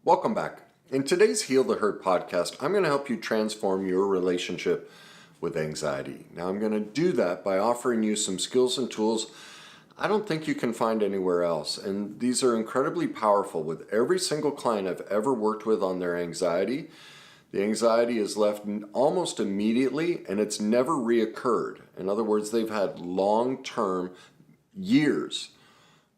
Welcome back. In today's Heal the Hurt podcast, I'm going to help you transform your relationship with anxiety. Now, I'm going to do that by offering you some skills and tools I don't think you can find anywhere else. And these are incredibly powerful. With every single client I've ever worked with on their anxiety, the anxiety is left almost immediately and it's never reoccurred. In other words, they've had long-term years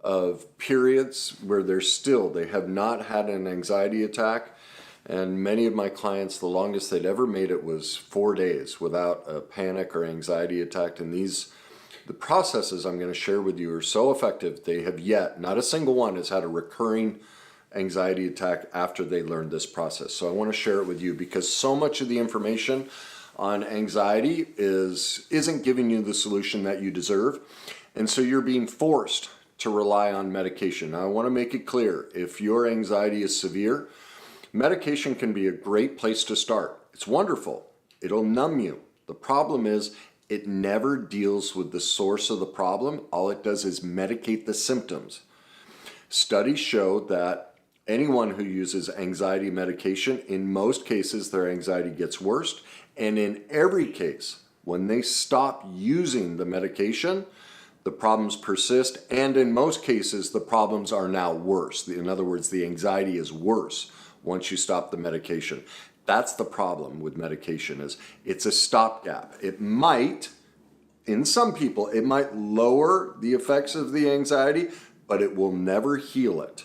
of periods where they have not had an anxiety attack. And many of my clients, the longest they'd ever made it was 4 days without a panic or anxiety attack. And the processes I'm going to share with you are so effective, they have yet, not a single one has had a recurring anxiety attack after they learned this process. So I want to share it with you because so much of the information on anxiety isn't giving you the solution that you deserve. And so you're being forced to rely on medication. Now I want to make it clear, if your anxiety is severe, medication can be a great place to start. It's wonderful. It'll numb you. The problem is it never deals with the source of the problem. All it does is medicate the symptoms. Studies show that anyone who uses anxiety medication, in most cases their anxiety gets worse, and in every case, when they stop using the medication, the problems persist, and in most cases, the problems are now worse. In other words, the anxiety is worse once you stop the medication. That's the problem with medication, is it's a stopgap. It might, in some people, it might lower the effects of the anxiety, but it will never heal it.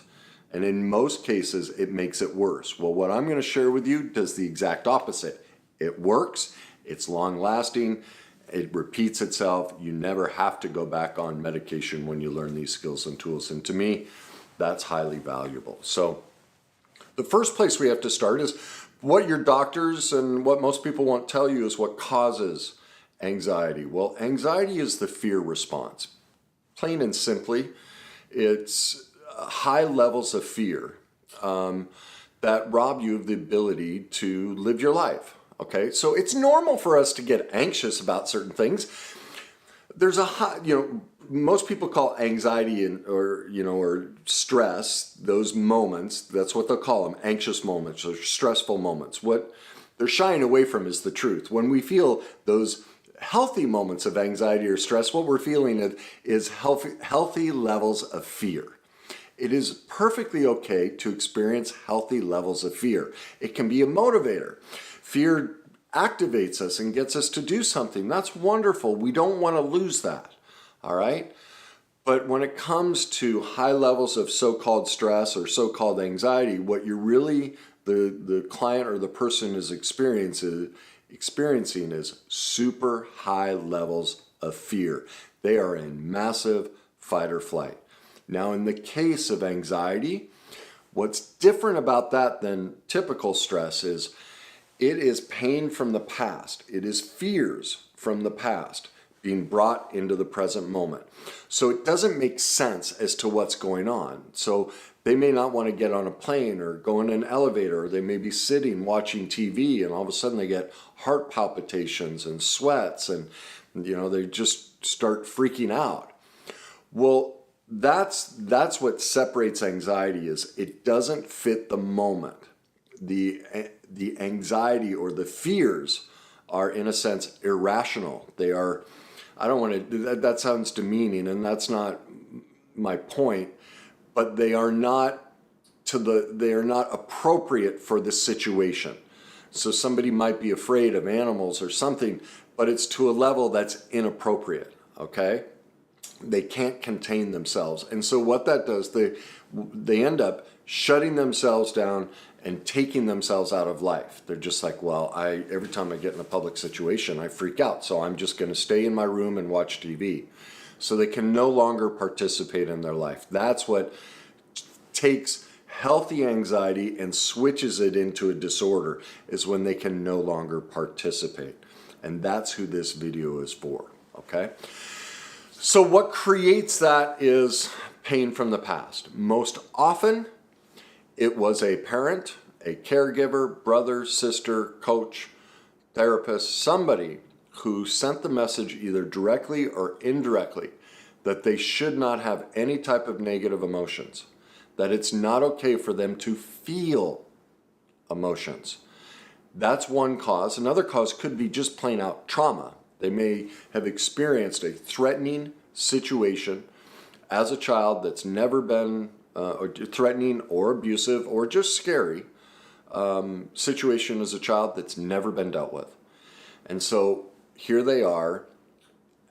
And in most cases, it makes it worse. Well, what I'm going to share with you does the exact opposite. It works, it's long-lasting, it repeats itself. You never have to go back on medication when you learn these skills and tools. And to me, that's highly valuable. So the first place we have to start is what your doctors and what most people won't tell you is what causes anxiety. Well, anxiety is the fear response. Plain and simply, it's high levels of fear that rob you of the ability to live your life. Okay, so it's normal for us to get anxious about certain things. There's a high, most people call anxiety or stress, those moments, that's what they'll call them, anxious moments or stressful moments. What they're shying away from is the truth. When we feel those healthy moments of anxiety or stress, what we're feeling is healthy levels of fear. It is perfectly okay to experience healthy levels of fear. It can be a motivator. Fear activates us and gets us to do something. That's wonderful. We don't want to lose that. All right? But when it comes to high levels of so-called stress or so-called anxiety, what you're really, the client or the person is experiencing is super high levels of fear. They are in massive fight or flight. Now, in the case of anxiety, what's different about that than typical stress is it is pain from the past. It is fears from the past being brought into the present moment. So it doesn't make sense as to what's going on. So they may not want to get on a plane or go in an elevator, or they may be sitting watching TV and all of a sudden they get heart palpitations and sweats and they just start freaking out. Well, that's what separates anxiety, is it doesn't fit the moment. The anxiety or the fears are, in a sense, irrational. They are, I don't want to, that sounds demeaning, and that's not my point, but they are not appropriate for the situation. So somebody might be afraid of animals or something, but it's to a level that's inappropriate, okay? They can't contain themselves. And so what that does, they end up shutting themselves down and taking themselves out of life. They're just like, well, every time I get in a public situation, I freak out. So I'm just going to stay in my room and watch TV. So they can no longer participate in their life. That's what takes healthy anxiety and switches it into a disorder, is when they can no longer participate. And that's who this video is for, okay? So what creates that is pain from the past. Most often, it was a parent, a caregiver, brother, sister, coach, therapist, somebody who sent the message either directly or indirectly that they should not have any type of negative emotions, that it's not okay for them to feel emotions. That's one cause. Another cause could be just plain out trauma. They may have experienced a threatening situation as a child that's never been threatening or abusive or just scary situation as a child that's never been dealt with. And so here they are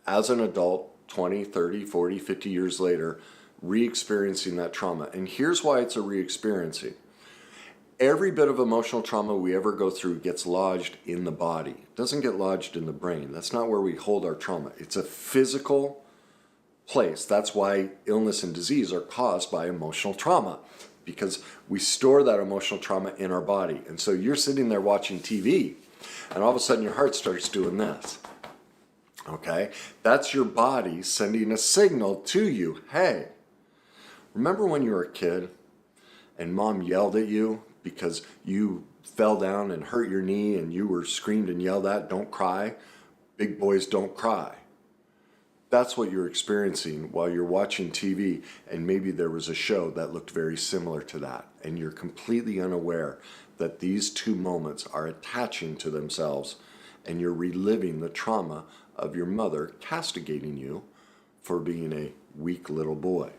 as an adult 20, 30, 40, 50 years later, re-experiencing that trauma. And here's why it's a re-experiencing. Every bit of emotional trauma we ever go through gets lodged in the body. It doesn't get lodged in the brain. That's not where we hold our trauma. It's a physical place. That's why illness and disease are caused by emotional trauma, because we store that emotional trauma in our body. And so you're sitting there watching TV, and all of a sudden your heart starts doing this. Okay? That's your body sending a signal to you. Hey, remember when you were a kid and mom yelled at you because you fell down and hurt your knee and you were screamed and yelled at, don't cry? Big boys don't cry. That's what you're experiencing while you're watching TV, and maybe there was a show that looked very similar to that, and you're completely unaware that these two moments are attaching to themselves, and you're reliving the trauma of your mother castigating you for being a weak little boy.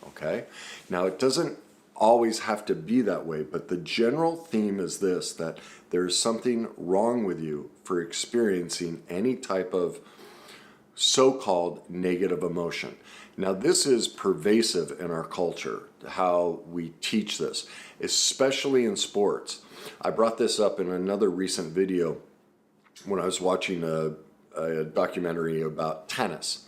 Okay? Now, it doesn't always have to be that way, but the general theme is this, that there's something wrong with you for experiencing any type of so-called negative emotion. Now, this is pervasive in our culture, how we teach this, especially in sports. I brought this up in another recent video when I was watching a documentary about tennis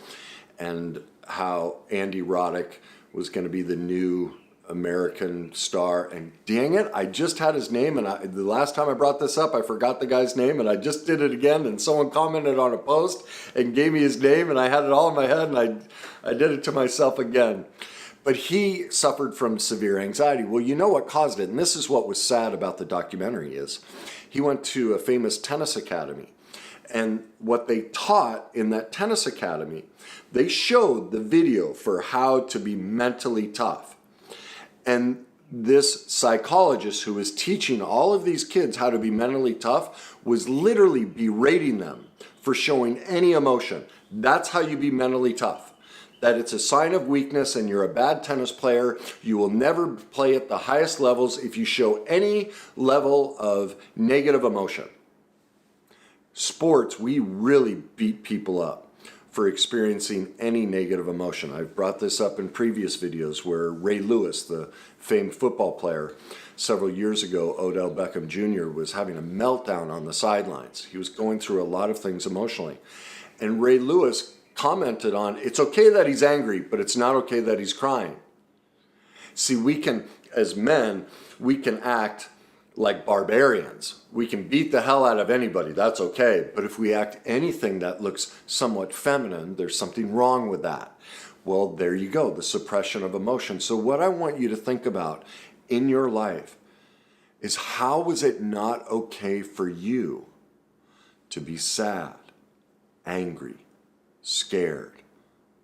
and how Andy Roddick was going to be the new American star, and dang it, I just had his name, and the last time I brought this up I forgot the guy's name, and I just did it again, and someone commented on a post and gave me his name, and I had it all in my head, and I did it to myself again. But he suffered from severe anxiety. Well, you know what caused it, and this is what was sad about the documentary, is he went to a famous tennis academy, and what they taught in that tennis academy, they showed the video for how to be mentally tough. And this psychologist who was teaching all of these kids how to be mentally tough was literally berating them for showing any emotion. That's how you be mentally tough. That it's a sign of weakness and you're a bad tennis player. You will never play at the highest levels if you show any level of negative emotion. Sports, we really beat people up for experiencing any negative emotion. I've brought this up in previous videos where Ray Lewis, the famed football player, several years ago, Odell Beckham Jr. was having a meltdown on the sidelines. He was going through a lot of things emotionally. And Ray Lewis commented on, it's okay that he's angry, but it's not okay that he's crying. See, we can, as men, we can act like barbarians. We can beat the hell out of anybody, that's okay. But if we act anything that looks somewhat feminine, there's something wrong with that. Well, there you go, the suppression of emotion. So what I want you to think about in your life is, how was it not okay for you to be sad, angry, scared,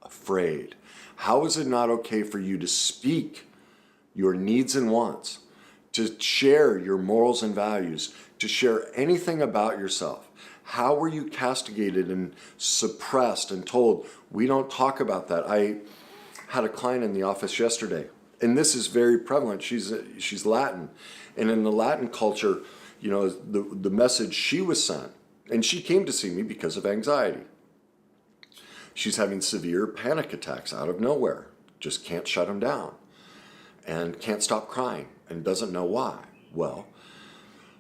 afraid? How is it not okay for you to speak your needs and wants, to share your morals and values, to share anything about yourself? How were you castigated and suppressed and told, we don't talk about that? I had a client in the office yesterday, and this is very prevalent. She's Latin, and in the Latin culture, you know, the message she was sent, and she came to see me because of anxiety. She's having severe panic attacks out of nowhere, just can't shut them down, and can't stop crying, and doesn't know why. Well,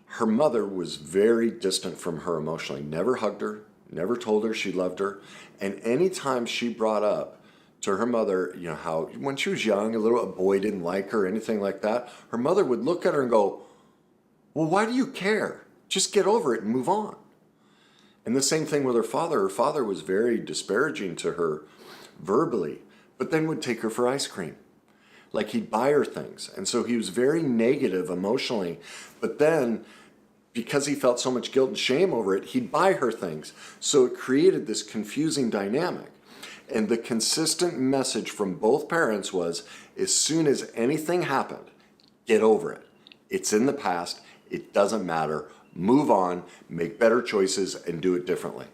her mother was very distant from her emotionally, never hugged her, never told her she loved her, and anytime she brought up to her mother, you know, how when she was young, a boy didn't like her, anything like that, her mother would look at her and go, well, why do you care? Just get over it and move on. And the same thing with her father. Her father was very disparaging to her verbally, but then would take her for ice cream. Like, he'd buy her things. And so he was very negative emotionally. But then, because he felt so much guilt and shame over it, he'd buy her things. So it created this confusing dynamic. And the consistent message from both parents was, as soon as anything happened, get over it. It's in the past. It doesn't matter. Move on, make better choices, and do it differently.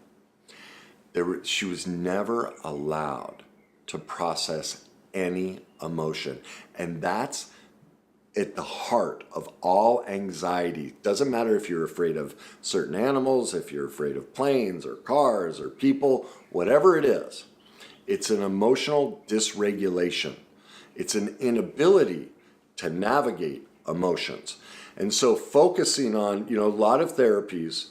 She was never allowed to process any emotion. And that's at the heart of all anxiety. Doesn't matter if you're afraid of certain animals, if you're afraid of planes or cars or people, whatever it is. It's an emotional dysregulation. It's an inability to navigate emotions. And so focusing on, a lot of therapies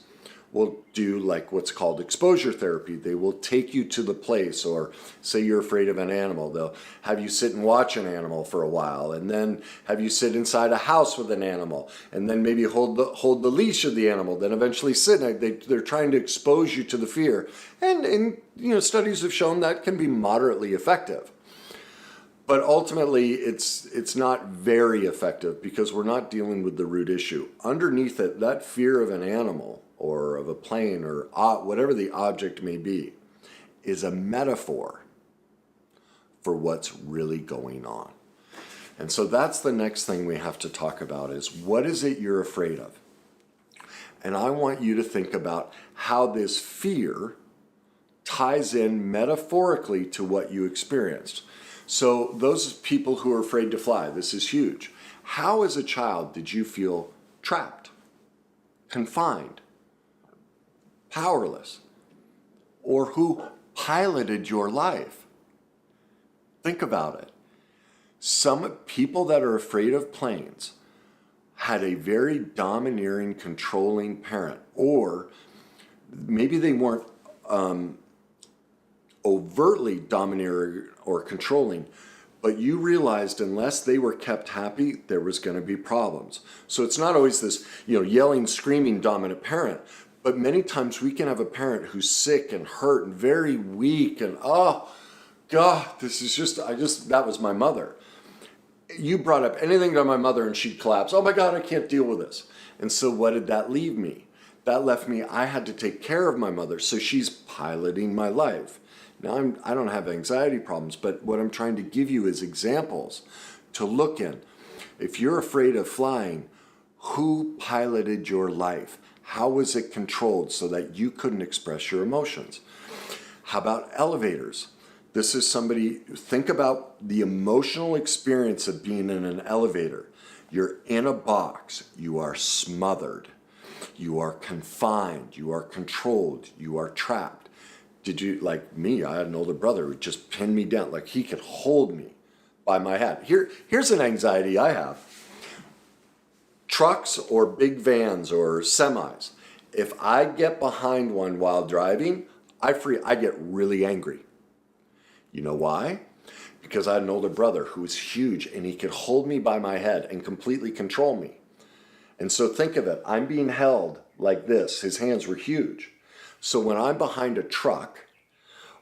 will do like what's called exposure therapy. They will take you to the place, or say you're afraid of an animal. They'll have you sit and watch an animal for a while, and then have you sit inside a house with an animal, and then maybe hold the leash of the animal, then eventually sit. They're trying to expose you to the fear. And studies have shown that can be moderately effective. But ultimately, it's not very effective because we're not dealing with the root issue. Underneath it, that fear of an animal or of a plane or whatever the object may be is a metaphor for what's really going on. And so that's the next thing we have to talk about is, what is it you're afraid of? And I want you to think about how this fear ties in metaphorically to what you experienced. So those people who are afraid to fly, this is huge. How as a child did you feel trapped, confined, powerless? Or who piloted your life? Think about it. Some people that are afraid of planes had a very domineering, controlling parent, or maybe they weren't overtly domineering or controlling, but you realized unless they were kept happy, there was going to be problems. So it's not always this, yelling, screaming, dominant parent, but many times we can have a parent who's sick and hurt and very weak and, oh God, that was my mother. You brought up anything to my mother and she'd collapse. Oh my God, I can't deal with this. And so what did that leave me? That left me, I had to take care of my mother. So she's piloting my life. Now, I don't have anxiety problems, but what I'm trying to give you is examples to look in. If you're afraid of flying, who piloted your life? How was it controlled so that you couldn't express your emotions? How about elevators? This is think about the emotional experience of being in an elevator. You're in a box. You are smothered. You are confined. You are controlled. You are trapped. Did you, like me, I had an older brother who just pinned me down, like he could hold me by my hand. Here's an anxiety I have. Trucks or big vans or semis. If I get behind one while driving, I get really angry. You know why? Because I had an older brother who was huge and he could hold me by my head and completely control me. And so think of it, I'm being held like this. His hands were huge. So when I'm behind a truck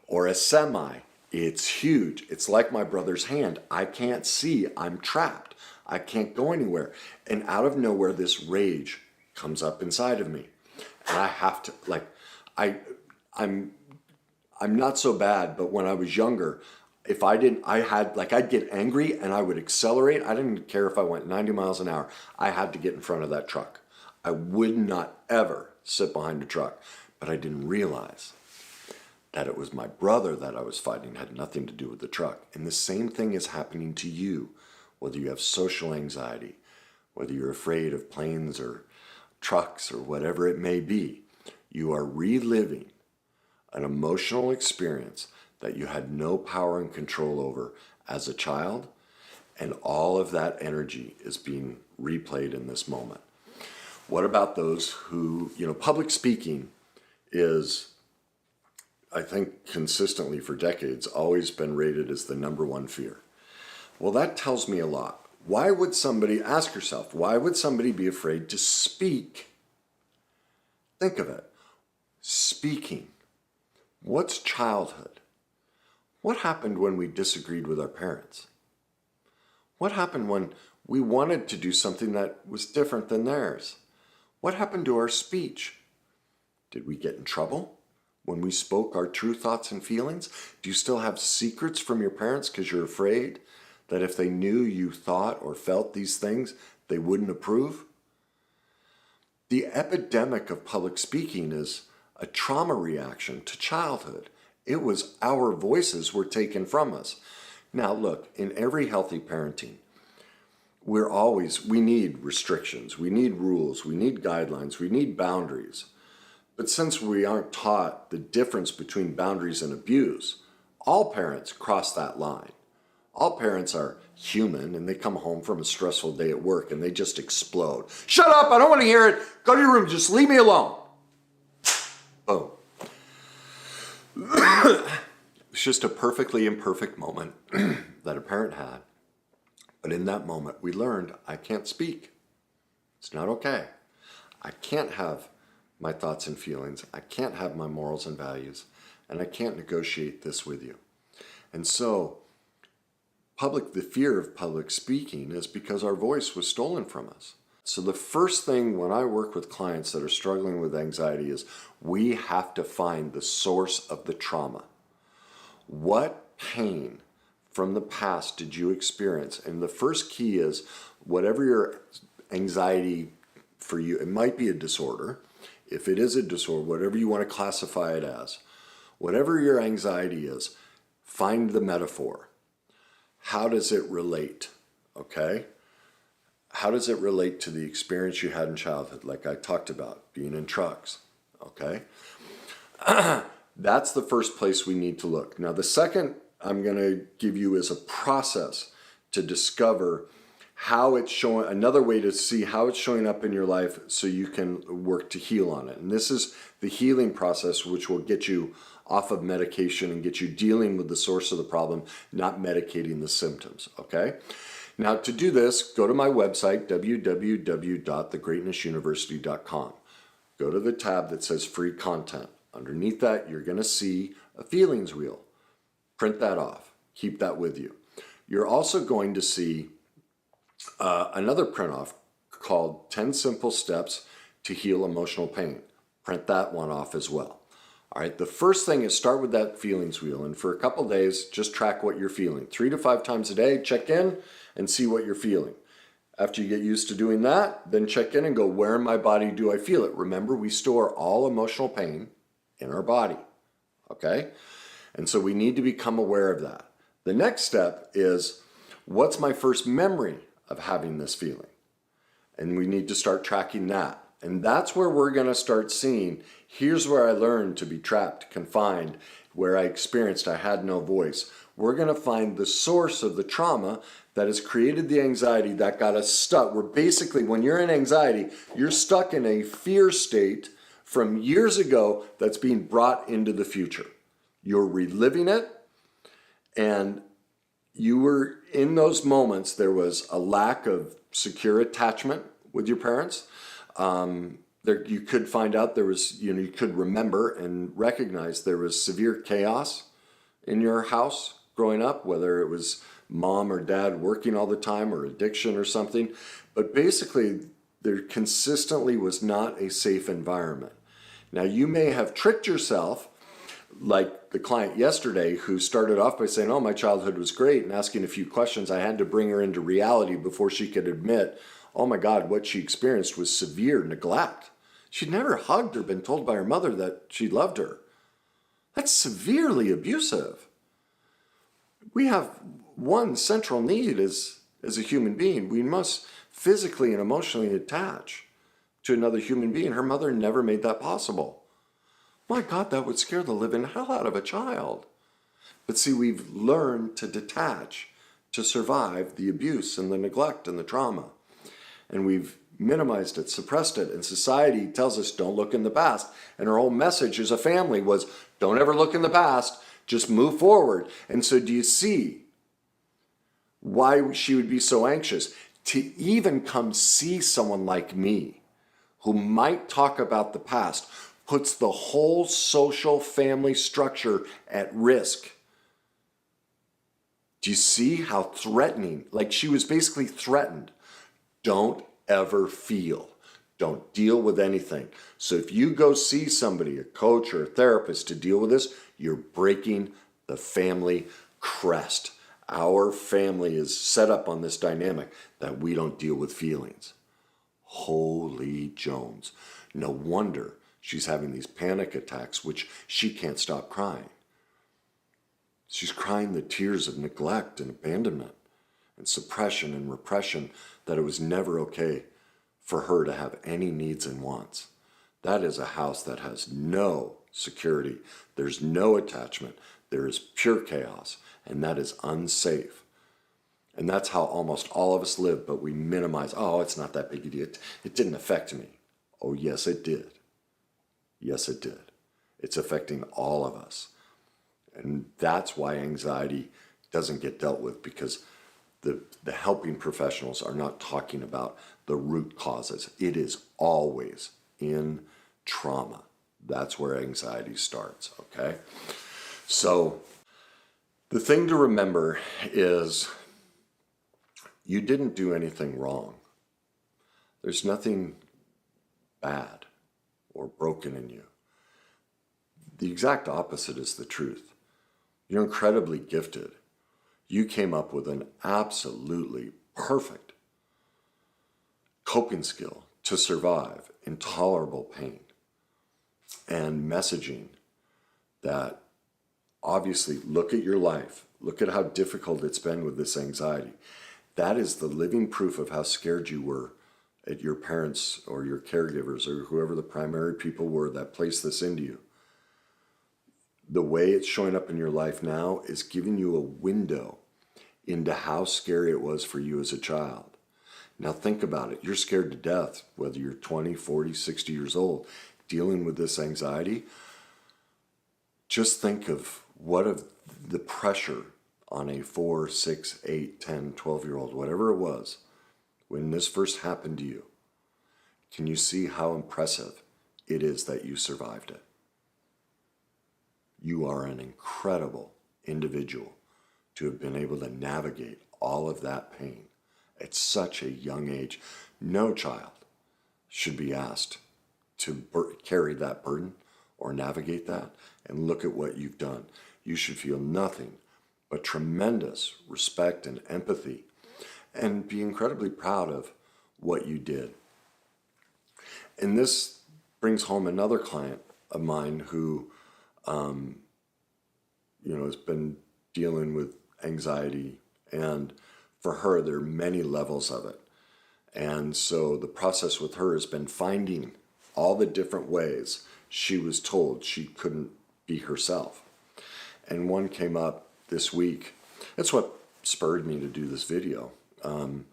or a semi, it's huge. It's like my brother's hand. I can't see. I'm trapped. I can't go anywhere. And out of nowhere, this rage comes up inside of me. And I have to, I'm not so bad, but when I was younger, I'd get angry and I would accelerate. I didn't care if I went 90 miles an hour. I had to get in front of that truck. I would not ever sit behind a truck. But I didn't realize that it was my brother that I was fighting. It had nothing to do with the truck. And the same thing is happening to you, whether you have social anxiety, whether you're afraid of planes or trucks or whatever it may be. You are reliving an emotional experience that you had no power and control over as a child, and all of that energy is being replayed in this moment. What about those who, public speaking is, I think, consistently for decades, always been rated as the number one fear. Well, that tells me a lot. Ask yourself, why would somebody be afraid to speak? Think of it. Speaking. What's childhood? What happened when we disagreed with our parents? What happened when we wanted to do something that was different than theirs? What happened to our speech? Did we get in trouble? when we spoke our true thoughts and feelings? Do you still have secrets from your parents because you're afraid that if they knew you thought or felt these things, they wouldn't approve? The epidemic of public speaking is a trauma reaction to childhood. It was our voices were taken from us. Now look, in every healthy parenting, we need restrictions, we need rules, we need guidelines, we need boundaries. But since we aren't taught the difference between boundaries and abuse, all parents cross that line. All parents are human and they come home from a stressful day at work and they just explode. Shut up, I don't want to hear it. Go to your room, just leave me alone. Boom. It's just a perfectly imperfect moment that a parent had. But in that moment, we learned I can't speak. It's not okay. I can't have my thoughts and feelings. I can't have my morals and values. And I can't negotiate this with you. And so, the fear of public speaking is because our voice was stolen from us. So the first thing when I work with clients that are struggling with anxiety is we have to find the source of the trauma. What pain from the past did you experience? And the first key is whatever your anxiety for you, it might be a disorder. If it is a disorder, whatever you want to classify it as, whatever your anxiety is, find the metaphor. How does it relate? Okay? How does it relate to the experience you had in childhood, like I talked about, being in trucks? Okay? That's the first place we need to look. Now, the second I'm going to give you is a process to discover how it's showing, another way to see how it's showing up in your life so you can work to heal on it. And this is the healing process, which will get you off of medication and get you dealing with the source of the problem, not medicating the symptoms, okay? Now, to do this, go to my website, www.thegreatnessuniversity.com. Go to the tab that says free content. Underneath that, you're going to see a feelings wheel. Print that off. Keep that with you. You're also going to see another print off called 10 Simple Steps to Heal Emotional Pain. Print that one off as well. All right, the first thing is start with that feelings wheel. And for a couple days, just track what you're feeling. 3 to 5 times a day, check in and see what you're feeling. After you get used to doing that, then check in and go, where in my body do I feel it? Remember, we store all emotional pain in our body, okay? And so we need to become aware of that. The next step is, what's my first memory of having this feeling? And we need to start tracking that. And that's where we're going to start seeing, here's where I learned to be trapped, confined, where I experienced I had no voice. We're going to find the source of the trauma that has created the anxiety that got us stuck. We're basically, when you're in anxiety, you're stuck in a fear state from years ago that's being brought into the future. You're reliving it, and you were in those moments, there was a lack of secure attachment with your parents. You could find out there was, you could remember and recognize there was severe chaos in your house growing up, whether it was mom or dad working all the time or addiction or something. But basically, there consistently was not a safe environment. Now, you may have tricked yourself, like the client yesterday who started off by saying, oh, my childhood was great, and asking a few questions. I had to bring her into reality before she could admit, oh my God, what she experienced was severe neglect. She'd never hugged or been told by her mother that she loved her. That's severely abusive. We have one central need as a human being. We must physically and emotionally attach to another human being. Her mother never made that possible. My God, that would scare the living hell out of a child. But see, we've learned to detach to survive the abuse and the neglect and the trauma. And we've minimized it, suppressed it, and society tells us don't look in the past. And our whole message as a family was don't ever look in the past, just move forward. And so do you see why she would be so anxious to even come see someone like me who might talk about the past, puts the whole social family structure at risk. Do you see how threatening, like she was basically threatened? Don't ever feel. don't deal with anything. So if you go see somebody, a coach or a therapist, to deal with this, you're breaking the family crest. Our family is set up on this dynamic that we don't deal with feelings. Holy Jones. No wonder she's having these panic attacks, which she can't stop crying. She's crying the tears of neglect and abandonment and suppression and repression, that it was never okay for her to have any needs and wants. That is a house that has no security. There's no attachment. There is pure chaos, and that is unsafe. And that's how almost all of us live, but we minimize, oh, it's not that big a deal. It didn't affect me. Oh, yes, it did. Yes, it did. It's affecting all of us. And that's why anxiety doesn't get dealt with, because the helping professionals are not talking about the root causes. It is always in trauma. That's where anxiety starts, okay? So the thing to remember is you didn't do anything wrong. There's nothing bad or broken in you. The exact opposite is the truth. You're incredibly gifted. You came up with an absolutely perfect coping skill to survive intolerable pain and messaging that obviously, look at your life. Look at how difficult it's been with this anxiety. That is the living proof of how scared you were at your parents or your caregivers or whoever the primary people were that placed this into you. The way it's showing up in your life now is giving you a window into how scary it was for you as a child. Now think about it. You're scared to death, whether you're 20, 40, 60 years old, dealing with this anxiety. Just think of what of the pressure on a 4, 6, 8, 10, 12-year-old, whatever it was, when this first happened to you. Can you see how impressive it is that you survived it? You are an incredible individual to have been able to navigate all of that pain at such a young age. No child should be asked to carry that burden or navigate that. And look at what you've done. You should feel nothing but tremendous respect and empathy and be incredibly proud of what you did. And this brings home another client of mine who has been dealing with anxiety, and for her, there are many levels of it. And so the process with her has been finding all the different ways she was told she couldn't be herself. And one came up this week. That's what spurred me to do this video. And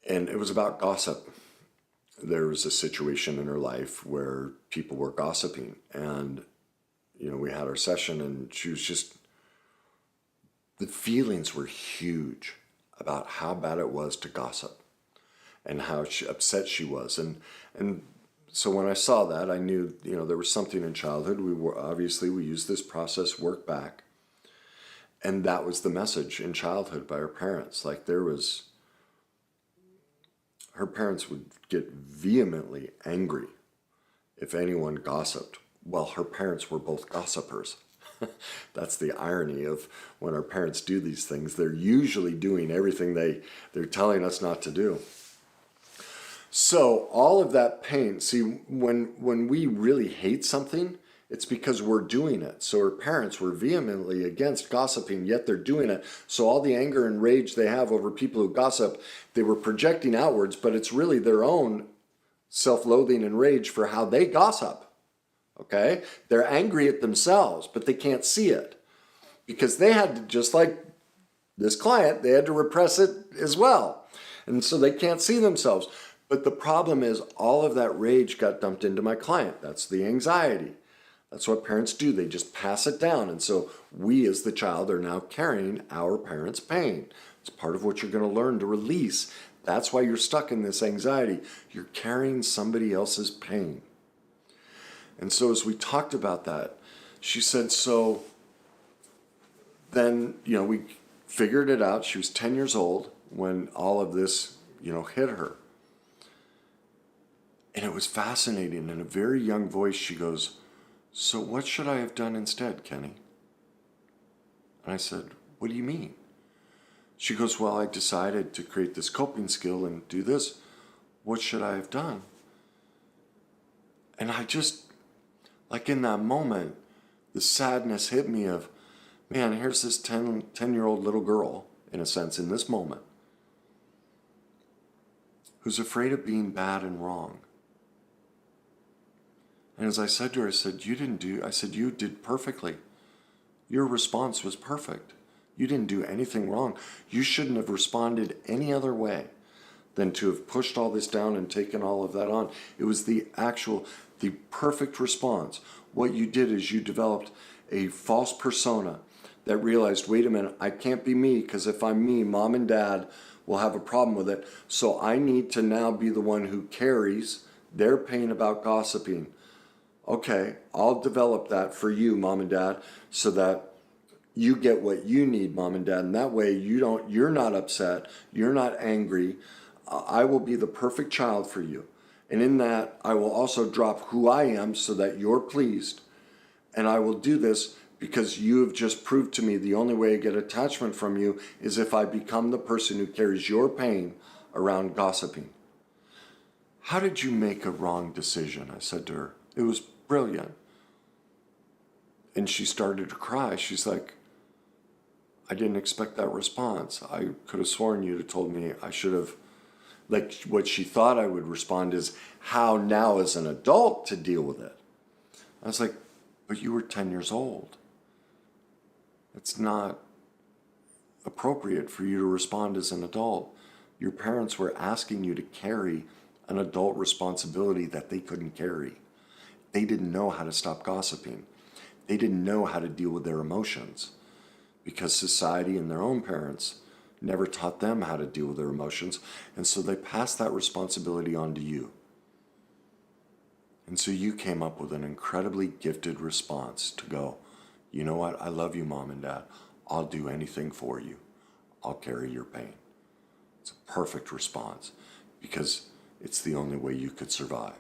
it was about gossip. There was a situation in her life where people were gossiping, and we had our session, and she was just, the feelings were huge about how bad it was to gossip and how upset she was. And so when I saw that, I knew, there was something in childhood. We used this process, work back. And that was the message in childhood by her parents. Like her parents would get vehemently angry if anyone gossiped. Well, her parents were both gossipers. That's the irony of when our parents do these things. They're usually doing everything they're telling us not to do. So all of that pain, see, when we really hate something, it's because we're doing it. So her parents were vehemently against gossiping, yet they're doing it. So all the anger and rage they have over people who gossip, they were projecting outwards, but it's really their own self-loathing and rage for how they gossip. Okay? They're angry at themselves, but they can't see it because they had to, just like this client, they had to repress it as well. And so they can't see themselves. But the problem is all of that rage got dumped into my client. That's the anxiety. That's what parents do. They just pass it down. And so we as the child are now carrying our parents' pain. It's part of what you're going to learn to release. That's why you're stuck in this anxiety. You're carrying somebody else's pain. And so as we talked about that, she said, so then, we figured it out. She was 10 years old when all of this, hit her. And it was fascinating. In a very young voice, she goes, "So what should I have done instead, Kenny?" And I said, "What do you mean?" She goes, "Well, I decided to create this coping skill and do this. What should I have done?" And I just, like in that moment, the sadness hit me of, man, here's this 10-year-old little girl, in a sense, in this moment, who's afraid of being bad and wrong. And as I said to her, I said, you did perfectly. Your response was perfect. You didn't do anything wrong. You shouldn't have responded any other way than to have pushed all this down and taken all of that on. It was the perfect response. What you did is you developed a false persona that realized, wait a minute, I can't be me, because if I'm me, mom and dad will have a problem with it. So I need to now be the one who carries their pain about gossiping. Okay, I'll develop that for you, mom and dad, so that you get what you need, mom and dad. And that way you're not upset, you're not angry. I will be the perfect child for you. And in that, I will also drop who I am so that you're pleased. And I will do this because you have just proved to me the only way I get attachment from you is if I become the person who carries your pain around gossiping. How did you make a wrong decision? I said to her. It was brilliant. And she started to cry. She's like, I didn't expect that response. I could have sworn you'd have told me I should have. Like, what she thought I would respond is how now as an adult to deal with it. I was like, but you were 10 years old. It's not appropriate for you to respond as an adult. Your parents were asking you to carry an adult responsibility that they couldn't carry. They didn't know how to stop gossiping. They didn't know how to deal with their emotions because society and their own parents never taught them how to deal with their emotions. And so they passed that responsibility on to you. And so you came up with an incredibly gifted response to go, you know what? I love you, mom and dad. I'll do anything for you. I'll carry your pain. It's a perfect response because it's the only way you could survive.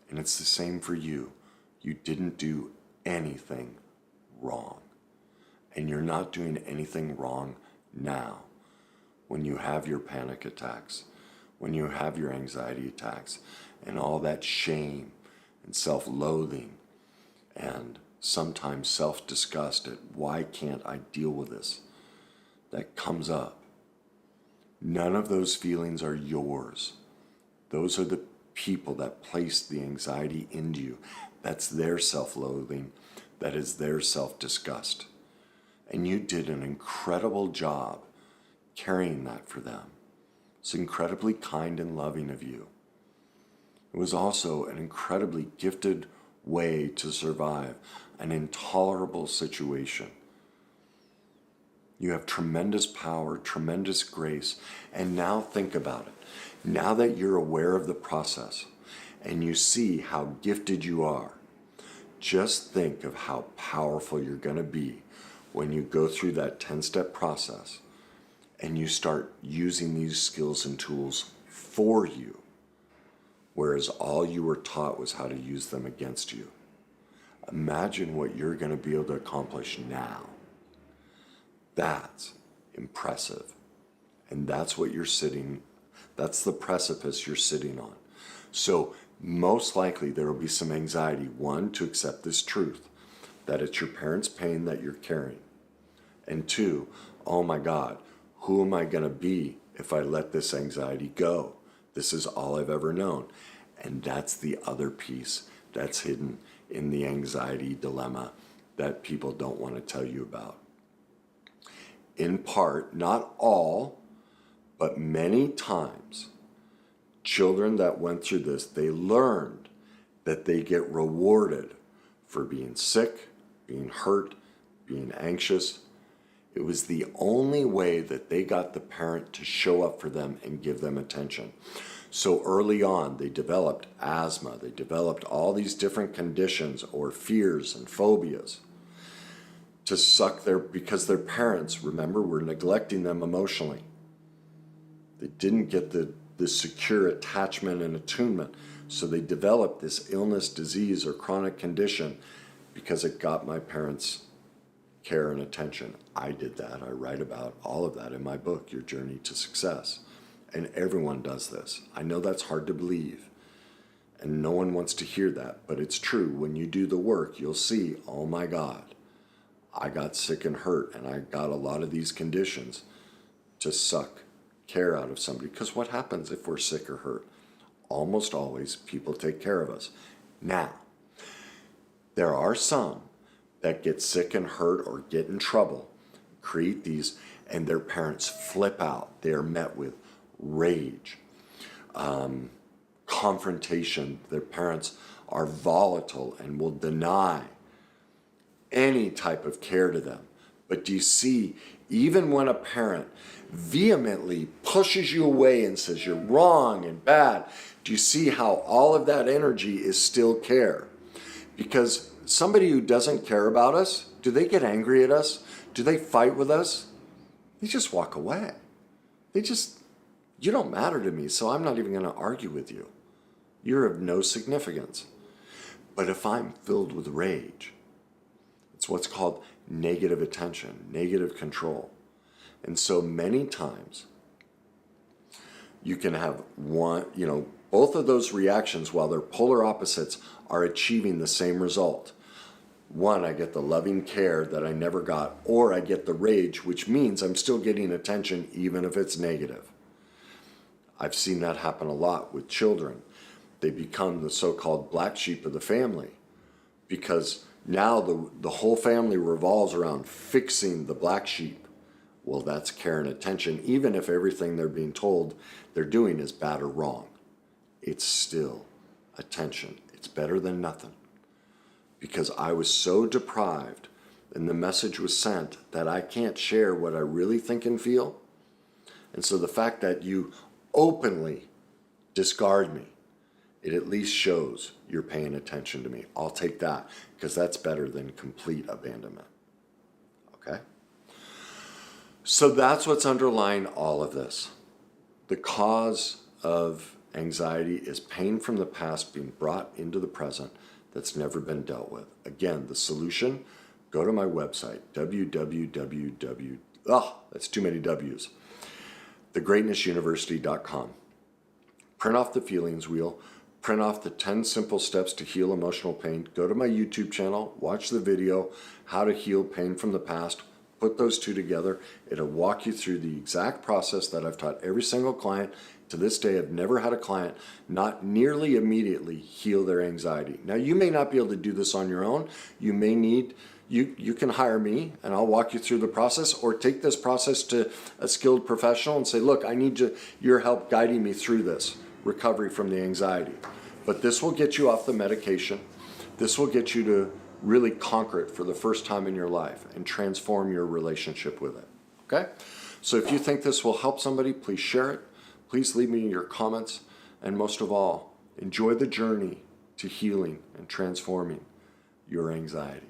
And it's the same for you. You didn't do anything wrong. And you're not doing anything wrong now when you have your panic attacks, when you have your anxiety attacks, and all that shame and self-loathing and sometimes self-disgust at why can't I deal with this that comes up. None of those feelings are yours. Those are the people that place the anxiety into you. That's their self-loathing. That is their self-disgust. And you did an incredible job carrying that for them. It's incredibly kind and loving of you. It was also an incredibly gifted way to survive an intolerable situation. You have tremendous power, tremendous grace, and now think about it. Now that you're aware of the process and you see how gifted you are, just think of how powerful you're going to be when you go through that 10-step process and you start using these skills and tools for you, whereas all you were taught was how to use them against you. Imagine what you're going to be able to accomplish now. That's impressive. And that's what that's the precipice you're sitting on. So most likely there will be some anxiety. One, to accept this truth, that it's your parents' pain that you're carrying. And two, oh my God, who am I going to be if I let this anxiety go? This is all I've ever known. And that's the other piece that's hidden in the anxiety dilemma that people don't want to tell you about. In part, not all, but many times, children that went through this, they learned that they get rewarded for being sick, being hurt, being anxious. It was the only way that they got the parent to show up for them and give them attention. So early on, they developed asthma. They developed all these different conditions or fears and phobias to because their parents, remember, were neglecting them emotionally. They didn't get the this secure attachment and attunement. So they develop this illness, disease, or chronic condition because it got my parents' care and attention. I did that. I write about all of that in my book, Your Journey to Success. And everyone does this. I know that's hard to believe. And no one wants to hear that, but it's true. When you do the work, you'll see, oh my God, I got sick and hurt, and I got a lot of these conditions to suck care out of somebody. Because what happens if we're sick or hurt? Almost always, people take care of us. Now, there are some that get sick and hurt or get in trouble, create these, and their parents flip out. They are met with rage, confrontation. Their parents are volatile and will deny any type of care to them. But do you see, even when a parent vehemently pushes you away and says you're wrong and bad, do you see how all of that energy is still care? Because somebody who doesn't care about us, do they get angry at us? Do they fight with us? They just walk away. You don't matter to me, so I'm not even going to argue with you. You're of no significance. But if I'm filled with rage, it's what's called negative attention, negative control. And so many times you can have both of those reactions, while they're polar opposites, are achieving the same result. One, I get the loving care that I never got, or I get the rage, which means I'm still getting attention even if it's negative. I've seen that happen a lot with children. They become the so-called black sheep of the family because now the whole family revolves around fixing the black sheep. Well, that's care and attention, even if everything they're being told they're doing is bad or wrong. It's still attention. It's better than nothing. Because I was so deprived and the message was sent that I can't share what I really think and feel. And so the fact that you openly discard me, it at least shows you're paying attention to me. I'll take that because that's better than complete abandonment. Okay? So that's what's underlying all of this. The cause of anxiety is pain from the past being brought into the present that's never been dealt with. Again, the solution, go to my website, that's too many W's, thegreatnessuniversity.com. Print off the feelings wheel, print off the 10 simple steps to heal emotional pain. Go to my YouTube channel, watch the video, How to Heal Pain from the Past. Put those two together. It'll walk you through the exact process that I've taught every single client. To this day, I've never had a client not nearly immediately heal their anxiety. Now, you may not be able to do this on your own. You may need, you can hire me and I'll walk you through the process, or take this process to a skilled professional and say, look, I need your help guiding me through this recovery from the anxiety. But this will get you off the medication. This will get you to really conquer it for the first time in your life and transform your relationship with it. Okay? So if you think this will help somebody, please share it. Please leave me your comments. And most of all, enjoy the journey to healing and transforming your anxiety.